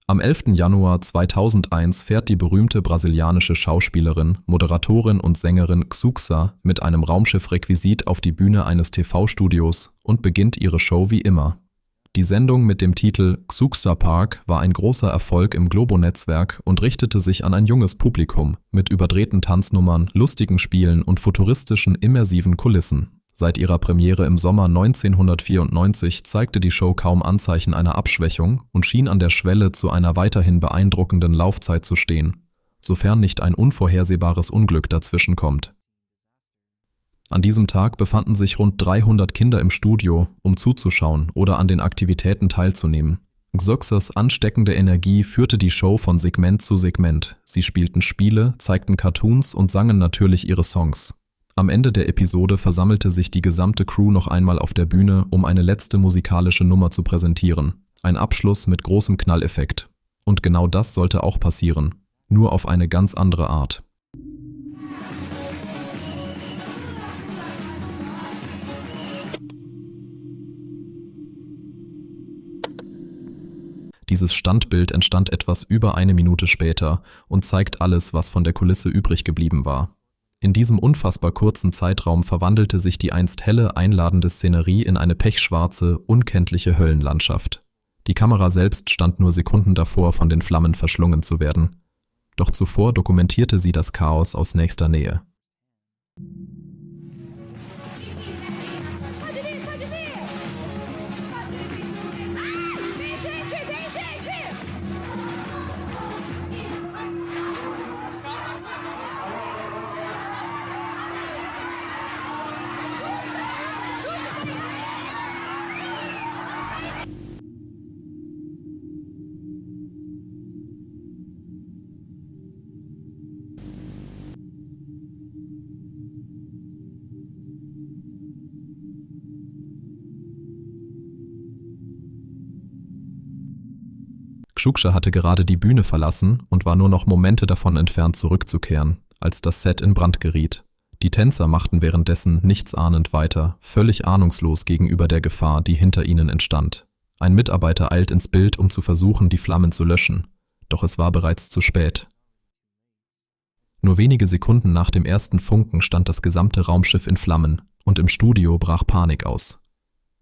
Am 11. Januar 2001 fährt die berühmte brasilianische Schauspielerin, Moderatorin und Sängerin Xuxa mit einem Raumschiff-Requisit auf die Bühne eines TV-Studios und beginnt ihre Show wie immer. Die Sendung mit dem Titel Xuxa Park war ein großer Erfolg im Globo-Netzwerk und richtete sich an ein junges Publikum mit überdrehten Tanznummern, lustigen Spielen und futuristischen, immersiven Kulissen. Seit ihrer Premiere im Sommer 1994 zeigte die Show kaum Anzeichen einer Abschwächung und schien an der Schwelle zu einer weiterhin beeindruckenden Laufzeit zu stehen, sofern nicht ein unvorhersehbares Unglück dazwischen kommt. An diesem Tag befanden sich rund 300 Kinder im Studio, um zuzuschauen oder an den Aktivitäten teilzunehmen. Xuxas ansteckende Energie führte die Show von Segment zu Segment. Sie spielten Spiele, zeigten Cartoons und sangen natürlich ihre Songs. Am Ende der Episode versammelte sich die gesamte Crew noch einmal auf der Bühne, um eine letzte musikalische Nummer zu präsentieren. Ein Abschluss mit großem Knalleffekt. Und genau das sollte auch passieren, nur auf eine ganz andere Art. Dieses Standbild entstand etwas über eine Minute später und zeigt alles, was von der Kulisse übrig geblieben war. In diesem unfassbar kurzen Zeitraum verwandelte sich die einst helle, einladende Szenerie in eine pechschwarze, unkenntliche Höllenlandschaft. Die Kamera selbst stand nur Sekunden davor, von den Flammen verschlungen zu werden. Doch zuvor dokumentierte sie das Chaos aus nächster Nähe. Xuxa hatte gerade die Bühne verlassen und war nur noch Momente davon entfernt zurückzukehren, als das Set in Brand geriet. Die Tänzer machten währenddessen nichtsahnend weiter, völlig ahnungslos gegenüber der Gefahr, die hinter ihnen entstand. Ein Mitarbeiter eilt ins Bild, um zu versuchen, die Flammen zu löschen. Doch es war bereits zu spät. Nur wenige Sekunden nach dem ersten Funken stand das gesamte Raumschiff in Flammen und im Studio brach Panik aus.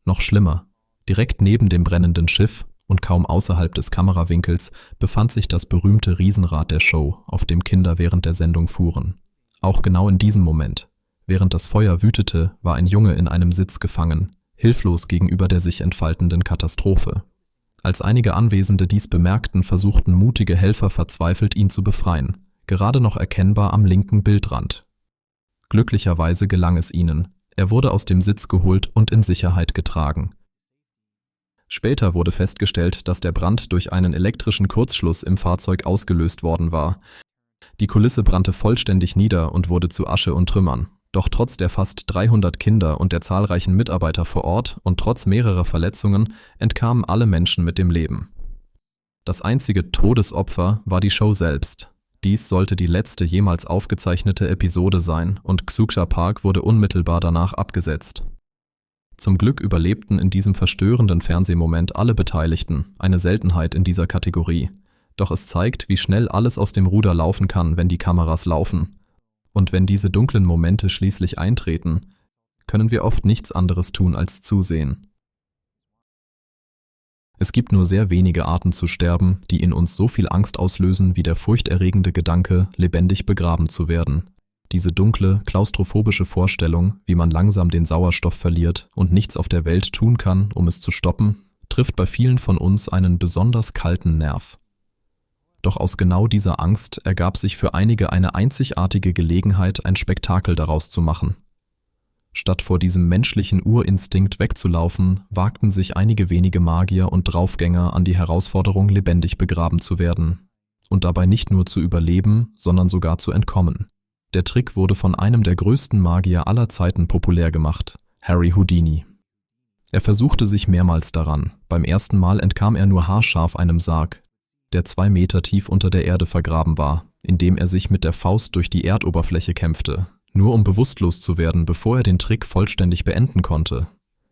Noch schlimmer, direkt neben dem brennenden Schiff und kaum außerhalb des Kamerawinkels befand sich das berühmte Riesenrad der Show, auf dem Kinder während der Sendung fuhren. Auch genau in diesem Moment, während das Feuer wütete, war ein Junge in einem Sitz gefangen, hilflos gegenüber der sich entfaltenden Katastrophe. Als einige Anwesende dies bemerkten, versuchten mutige Helfer verzweifelt, ihn zu befreien, gerade noch erkennbar am linken Bildrand. Glücklicherweise gelang es ihnen. Er wurde aus dem Sitz geholt und in Sicherheit getragen. Später wurde festgestellt, dass der Brand durch einen elektrischen Kurzschluss im Fahrzeug ausgelöst worden war. Die Kulisse brannte vollständig nieder und wurde zu Asche und Trümmern. Doch trotz der fast 300 Kinder und der zahlreichen Mitarbeiter vor Ort und trotz mehrerer Verletzungen entkamen alle Menschen mit dem Leben. Das einzige Todesopfer war die Show selbst. Dies sollte die letzte jemals aufgezeichnete Episode sein und Xuxa Park wurde unmittelbar danach abgesetzt. Zum Glück überlebten in diesem verstörenden Fernsehmoment alle Beteiligten, eine Seltenheit in dieser Kategorie. Doch es zeigt, wie schnell alles aus dem Ruder laufen kann, wenn die Kameras laufen. Und wenn diese dunklen Momente schließlich eintreten, können wir oft nichts anderes tun als zusehen. Es gibt nur sehr wenige Arten zu sterben, die in uns so viel Angst auslösen wie der furchterregende Gedanke, lebendig begraben zu werden. Diese dunkle, klaustrophobische Vorstellung, wie man langsam den Sauerstoff verliert und nichts auf der Welt tun kann, um es zu stoppen, trifft bei vielen von uns einen besonders kalten Nerv. Doch aus genau dieser Angst ergab sich für einige eine einzigartige Gelegenheit, ein Spektakel daraus zu machen. Statt vor diesem menschlichen Urinstinkt wegzulaufen, wagten sich einige wenige Magier und Draufgänger an die Herausforderung, lebendig begraben zu werden. Und dabei nicht nur zu überleben, sondern sogar zu entkommen. Der Trick wurde von einem der größten Magier aller Zeiten populär gemacht, Harry Houdini. Er versuchte sich mehrmals daran. Beim ersten Mal entkam er nur haarscharf einem Sarg, der 2 Meter tief unter der Erde vergraben war, indem er sich mit der Faust durch die Erdoberfläche kämpfte, nur um bewusstlos zu werden, bevor er den Trick vollständig beenden konnte.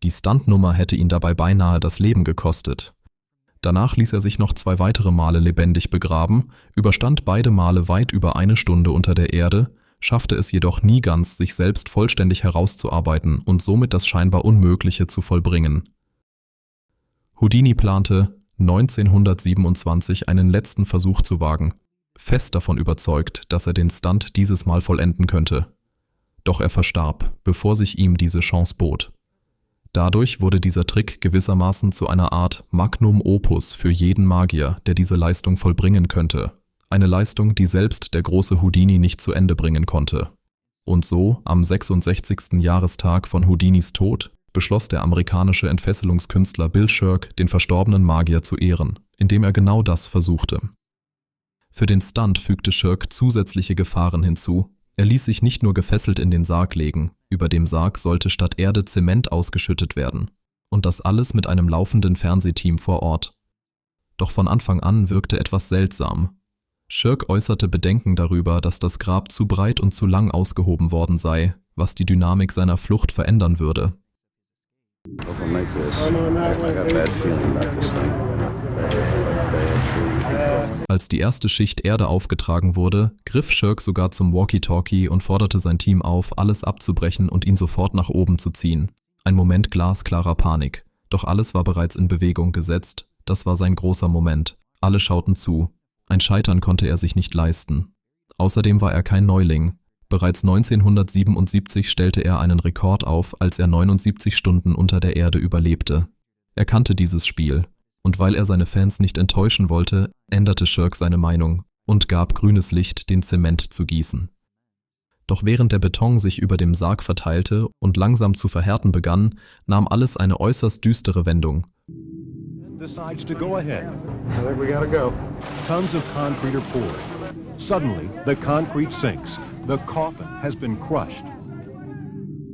Die Stuntnummer hätte ihn dabei beinahe das Leben gekostet. Danach ließ er sich noch 2 weitere Male lebendig begraben, überstand beide Male weit über 1 Stunde unter der Erde, schaffte es jedoch nie ganz, sich selbst vollständig herauszuarbeiten und somit das scheinbar Unmögliche zu vollbringen. Houdini plante, 1927 einen letzten Versuch zu wagen, fest davon überzeugt, dass er den Stunt dieses Mal vollenden könnte. Doch er verstarb, bevor sich ihm diese Chance bot. Dadurch wurde dieser Trick gewissermaßen zu einer Art Magnum Opus für jeden Magier, der diese Leistung vollbringen könnte. Eine Leistung, die selbst der große Houdini nicht zu Ende bringen konnte. Und so, am 66. Jahrestag von Houdinis Tod, beschloss der amerikanische Entfesselungskünstler Bill Shirk, den verstorbenen Magier zu ehren, indem er genau das versuchte. Für den Stunt fügte Shirk zusätzliche Gefahren hinzu. Er ließ sich nicht nur gefesselt in den Sarg legen, über dem Sarg sollte statt Erde Zement ausgeschüttet werden. Und das alles mit einem laufenden Fernsehteam vor Ort. Doch von Anfang an wirkte etwas seltsam. Shirk äußerte Bedenken darüber, dass das Grab zu breit und zu lang ausgehoben worden sei, was die Dynamik seiner Flucht verändern würde. Als die erste Schicht Erde aufgetragen wurde, griff Shirk sogar zum Walkie-Talkie und forderte sein Team auf, alles abzubrechen und ihn sofort nach oben zu ziehen. Ein Moment glasklarer Panik. Doch alles war bereits in Bewegung gesetzt. Das war sein großer Moment. Alle schauten zu. Ein Scheitern konnte er sich nicht leisten. Außerdem war er kein Neuling. Bereits 1977 stellte er einen Rekord auf, als er 79 Stunden unter der Erde überlebte. Er kannte dieses Spiel. Und weil er seine Fans nicht enttäuschen wollte, änderte Shirk seine Meinung und gab grünes Licht, den Zement zu gießen. Doch während der Beton sich über dem Sarg verteilte und langsam zu verhärten begann, nahm alles eine äußerst düstere Wendung. Decides to go ahead. I think we gotta go. Tons of concrete are poured. Suddenly, the concrete sinks. The coffin has been crushed.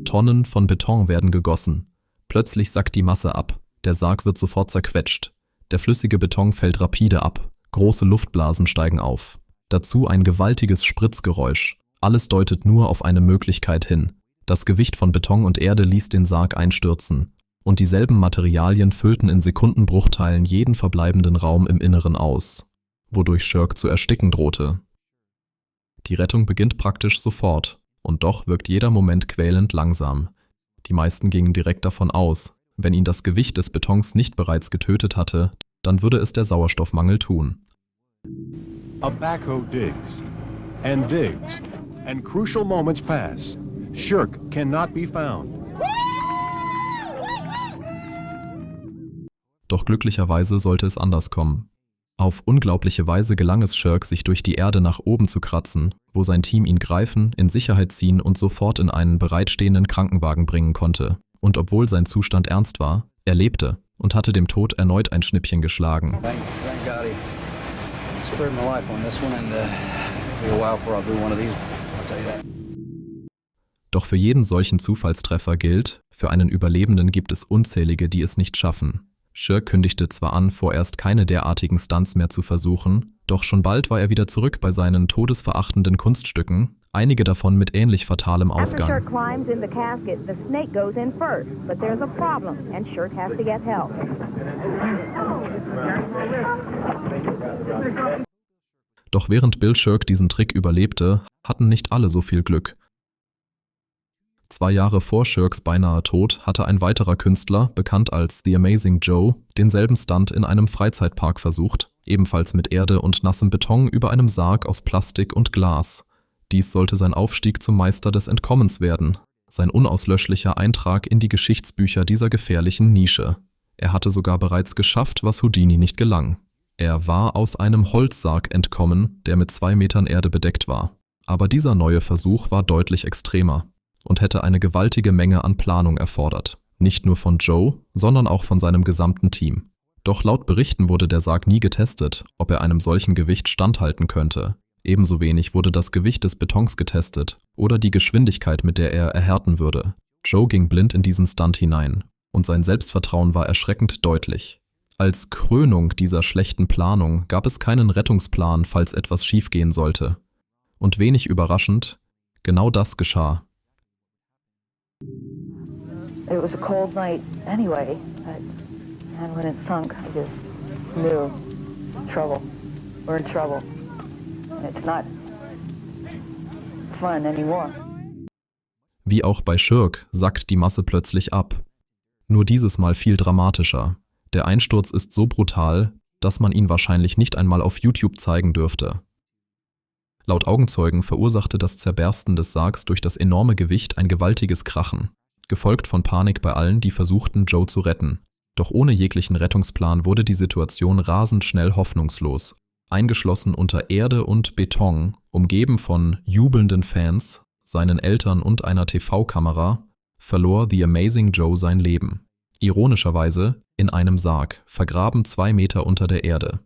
Tonnen von Beton werden gegossen. Plötzlich sackt die Masse ab. Der Sarg wird sofort zerquetscht. Der flüssige Beton fällt rapide ab. Große Luftblasen steigen auf. Dazu ein gewaltiges Spritzgeräusch. Alles deutet nur auf eine Möglichkeit hin. Das Gewicht von Beton und Erde ließ den Sarg einstürzen. Und dieselben Materialien füllten in Sekundenbruchteilen jeden verbleibenden Raum im Inneren aus, wodurch Shirk zu ersticken drohte. Die Rettung beginnt praktisch sofort, und doch wirkt jeder Moment quälend langsam. Die meisten gingen direkt davon aus, wenn ihn das Gewicht des Betons nicht bereits getötet hatte, dann würde es der Sauerstoffmangel tun. A backhoe digs, and crucial moments pass. Shirk cannot be found. Doch glücklicherweise sollte es anders kommen. Auf unglaubliche Weise gelang es Shirk, sich durch die Erde nach oben zu kratzen, wo sein Team ihn greifen, in Sicherheit ziehen und sofort in einen bereitstehenden Krankenwagen bringen konnte. Und obwohl sein Zustand ernst war, er lebte und hatte dem Tod erneut ein Schnippchen geschlagen. Doch für jeden solchen Zufallstreffer gilt, für einen Überlebenden gibt es unzählige, die es nicht schaffen. Shirk kündigte zwar an, vorerst keine derartigen Stunts mehr zu versuchen, doch schon bald war er wieder zurück bei seinen todesverachtenden Kunststücken, einige davon mit ähnlich fatalem Ausgang. Doch während Bill Shirk diesen Trick überlebte, hatten nicht alle so viel Glück. 2 Jahre vor Shirks beinahe Tod hatte ein weiterer Künstler, bekannt als The Amazing Joe, denselben Stunt in einem Freizeitpark versucht, ebenfalls mit Erde und nassem Beton über einem Sarg aus Plastik und Glas. Dies sollte sein Aufstieg zum Meister des Entkommens werden, sein unauslöschlicher Eintrag in die Geschichtsbücher dieser gefährlichen Nische. Er hatte sogar bereits geschafft, was Houdini nicht gelang. Er war aus einem Holzsarg entkommen, der mit 2 Metern Erde bedeckt war. Aber dieser neue Versuch war deutlich extremer und hätte eine gewaltige Menge an Planung erfordert. Nicht nur von Joe, sondern auch von seinem gesamten Team. Doch laut Berichten wurde der Sarg nie getestet, ob er einem solchen Gewicht standhalten könnte. Ebenso wenig wurde das Gewicht des Betons getestet oder die Geschwindigkeit, mit der er erhärten würde. Joe ging blind in diesen Stunt hinein und sein Selbstvertrauen war erschreckend deutlich. Als Krönung dieser schlechten Planung gab es keinen Rettungsplan, falls etwas schiefgehen sollte. Und wenig überraschend, genau das geschah. It was a cold night anyway, and when it sunk, I just knew trouble. We're in trouble. And it's not fun anymore. Wie auch bei Shirk sackt die Masse plötzlich ab. Nur dieses Mal viel dramatischer. Der Einsturz ist so brutal, dass man ihn wahrscheinlich nicht einmal auf YouTube zeigen dürfte. Laut Augenzeugen verursachte das Zerbersten des Sargs durch das enorme Gewicht ein gewaltiges Krachen, gefolgt von Panik bei allen, die versuchten, Joe zu retten. Doch ohne jeglichen Rettungsplan wurde die Situation rasend schnell hoffnungslos. Eingeschlossen unter Erde und Beton, umgeben von jubelnden Fans, seinen Eltern und einer TV-Kamera, verlor The Amazing Joe sein Leben. Ironischerweise in einem Sarg, vergraben 2 Meter unter der Erde.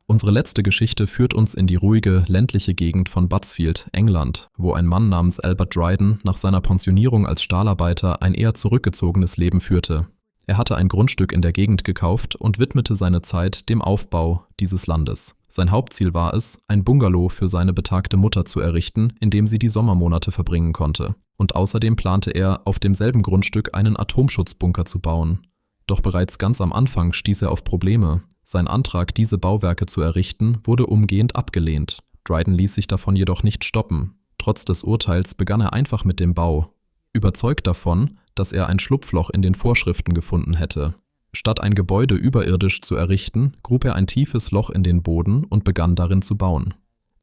Unsere letzte Geschichte führt uns in die ruhige, ländliche Gegend von Butsfield, England, wo ein Mann namens Albert Dryden nach seiner Pensionierung als Stahlarbeiter ein eher zurückgezogenes Leben führte. Er hatte ein Grundstück in der Gegend gekauft und widmete seine Zeit dem Aufbau dieses Landes. Sein Hauptziel war es, ein Bungalow für seine betagte Mutter zu errichten, in dem sie die Sommermonate verbringen konnte. Und außerdem plante er, auf demselben Grundstück einen Atomschutzbunker zu bauen. Doch bereits ganz am Anfang stieß er auf Probleme. Sein Antrag, diese Bauwerke zu errichten, wurde umgehend abgelehnt. Dryden ließ sich davon jedoch nicht stoppen. Trotz des Urteils begann er einfach mit dem Bau. Überzeugt davon, dass er ein Schlupfloch in den Vorschriften gefunden hätte. Statt ein Gebäude überirdisch zu errichten, grub er ein tiefes Loch in den Boden und begann darin zu bauen.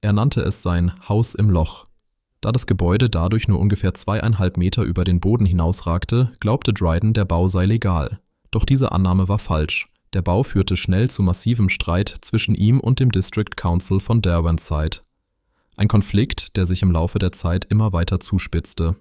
Er nannte es sein Haus im Loch. Da das Gebäude dadurch nur ungefähr 2,5 Meter über den Boden hinausragte, glaubte Dryden, der Bau sei legal. Doch diese Annahme war falsch. Der Bau führte schnell zu massivem Streit zwischen ihm und dem District Council von Derwentshire. Ein Konflikt, der sich im Laufe der Zeit immer weiter zuspitzte.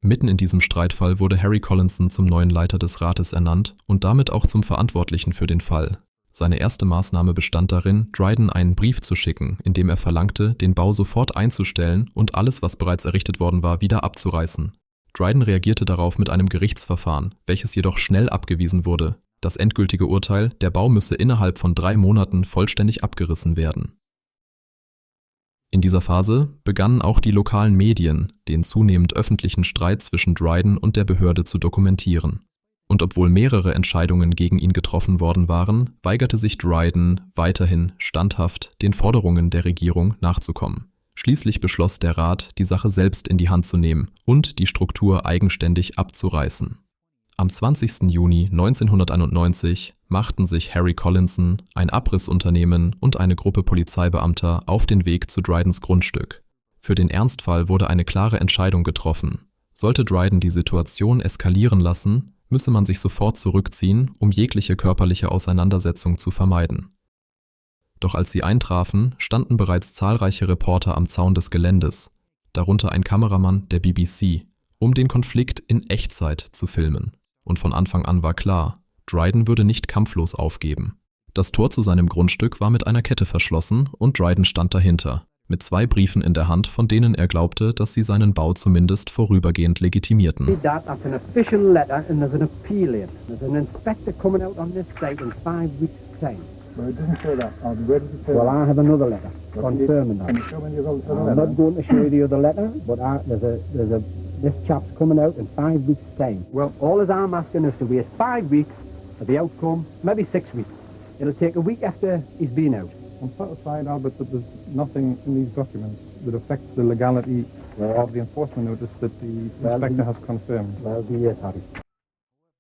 Mitten in diesem Streitfall wurde Harry Collinson zum neuen Leiter des Rates ernannt und damit auch zum Verantwortlichen für den Fall. Seine erste Maßnahme bestand darin, Dryden einen Brief zu schicken, in dem er verlangte, den Bau sofort einzustellen und alles, was bereits errichtet worden war, wieder abzureißen. Dryden reagierte darauf mit einem Gerichtsverfahren, welches jedoch schnell abgewiesen wurde. Das endgültige Urteil, der Bau müsse innerhalb von 3 Monaten vollständig abgerissen werden. In dieser Phase begannen auch die lokalen Medien, den zunehmend öffentlichen Streit zwischen Dryden und der Behörde zu dokumentieren. Und obwohl mehrere Entscheidungen gegen ihn getroffen worden waren, weigerte sich Dryden weiterhin standhaft den Forderungen der Regierung nachzukommen. Schließlich beschloss der Rat, die Sache selbst in die Hand zu nehmen und die Struktur eigenständig abzureißen. Am 20. Juni 1991 machten sich Harry Collinson, ein Abrissunternehmen und eine Gruppe Polizeibeamter auf den Weg zu Drydens Grundstück. Für den Ernstfall wurde eine klare Entscheidung getroffen. Sollte Dryden die Situation eskalieren lassen, müsse man sich sofort zurückziehen, um jegliche körperliche Auseinandersetzung zu vermeiden. Doch als sie eintrafen, standen bereits zahlreiche Reporter am Zaun des Geländes, darunter ein Kameramann der BBC, um den Konflikt in Echtzeit zu filmen. Und von Anfang an war klar, Dryden würde nicht kampflos aufgeben. Das Tor zu seinem Grundstück war mit einer Kette verschlossen und Dryden stand dahinter, mit 2 Briefen in der Hand, von denen er glaubte, dass sie seinen Bau zumindest vorübergehend legitimierten. Well, it doesn't say that. Where does it say well, I have another letter confirming that. Can you show me the other letter? I'm not going to show you the other letter, but this chap's coming out in 5 weeks' time. Well, all as I'm asking is to wait 5 weeks for the outcome, maybe 6 weeks. It'll take a week after he's been out. I'm satisfied, Albert, that there's nothing in these documents that affects the legality of the enforcement notice that the inspector has confirmed. Well, yes, Harry.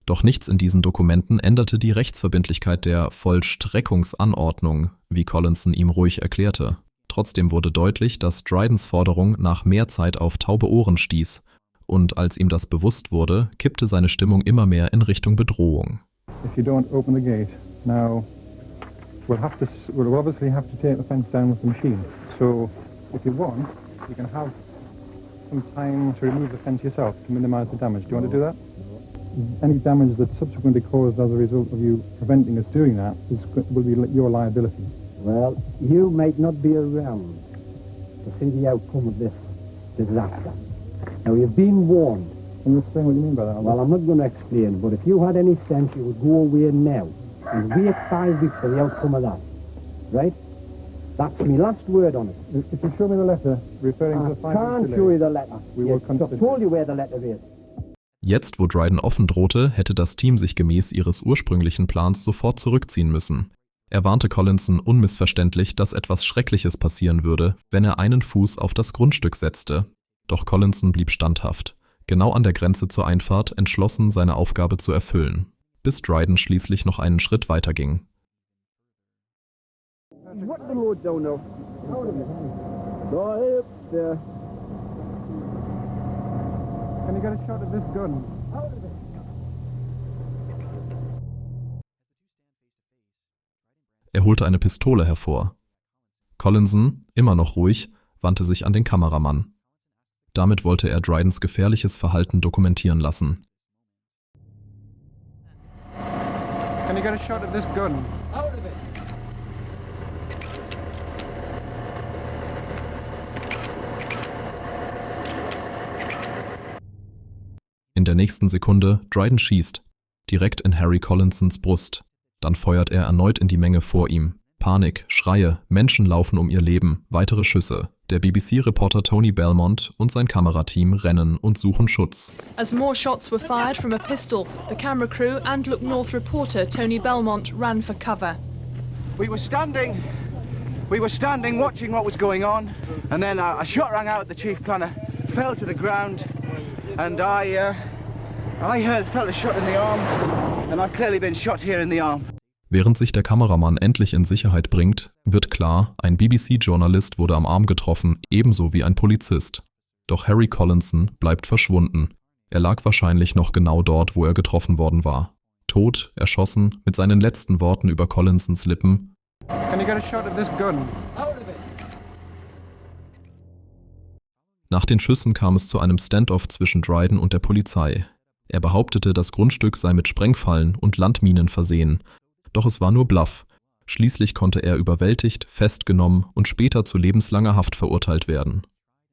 Doch nichts in diesen Dokumenten änderte die Rechtsverbindlichkeit der Vollstreckungsanordnung, wie Collinson ihm ruhig erklärte. Trotzdem wurde deutlich, dass Drydens Forderung nach mehr Zeit auf taube Ohren stieß, und als ihm das bewusst wurde, kippte seine Stimmung immer mehr in Richtung Bedrohung. If you don't open the gate, now we'll obviously have to take the fence down with the machine. So if you want, you can have some time to remove the fence yourself to minimize the damage. Do you want to do that? Any damage that's subsequently caused as a result of you preventing us doing that will be your liability. Well, you might not be around to see the outcome of this disaster. Now, you've been warned. Can you explain what you mean by that? Well, I'm not going to explain, but if you had any sense, you would go away now and wait 5 weeks for the outcome of that. Right? That's my last word on it. If you show me the letter referring to the 5 weeks delay, I can't show you the letter. We will consider. I've told you where the letter is. Jetzt, wo Dryden offen drohte, hätte das Team sich gemäß ihres ursprünglichen Plans sofort zurückziehen müssen. Er warnte Collinson unmissverständlich, dass etwas Schreckliches passieren würde, wenn er einen Fuß auf das Grundstück setzte. Doch Collinson blieb standhaft, genau an der Grenze zur Einfahrt, entschlossen, seine Aufgabe zu erfüllen, bis Dryden schließlich noch einen Schritt weiter ging. Er holte eine Pistole hervor. Collinson, immer noch ruhig, wandte sich an den Kameramann. Damit wollte er Drydens gefährliches Verhalten dokumentieren lassen. Can you get a shot of this gun? In der nächsten Sekunde, Dryden schießt, direkt in Harry Collinsons Brust. Dann feuert er erneut in die Menge vor ihm. Panik, Schreie, Menschen laufen um ihr Leben, weitere Schüsse. Der BBC-Reporter Tony Belmont und sein Kamerateam rennen und suchen Schutz. As more shots were fired from a pistol, the camera crew and Look North reporter Tony Belmont ran for cover. We were standing watching what was going on, and then a shot rang out. The chief kind of fell to the ground, and I felt a shot in the arm, and I've clearly been shot here in the arm. Während sich der Kameramann endlich in Sicherheit bringt, wird klar, ein BBC-Journalist wurde am Arm getroffen, ebenso wie ein Polizist. Doch Harry Collinson bleibt verschwunden. Er lag wahrscheinlich noch genau dort, wo er getroffen worden war. Tot, erschossen, mit seinen letzten Worten über Collinsons Lippen: Can you get a shot of this gun? Nach den Schüssen kam es zu einem Standoff zwischen Dryden und der Polizei. Er behauptete, das Grundstück sei mit Sprengfallen und Landminen versehen. Doch es war nur Bluff. Schließlich konnte er überwältigt, festgenommen und später zu lebenslanger Haft verurteilt werden.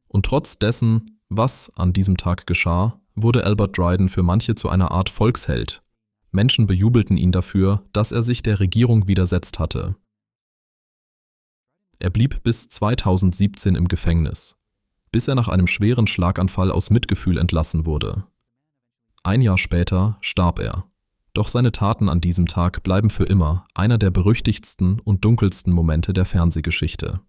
Und trotz dessen, was an diesem Tag geschah, wurde Albert Dryden für manche zu einer Art Volksheld. Menschen bejubelten ihn dafür, dass er sich der Regierung widersetzt hatte. Er blieb bis 2017 im Gefängnis, bis er nach einem schweren Schlaganfall aus Mitgefühl entlassen wurde. Ein Jahr später starb er. Doch seine Taten an diesem Tag bleiben für immer einer der berüchtigtsten und dunkelsten Momente der Fernsehgeschichte.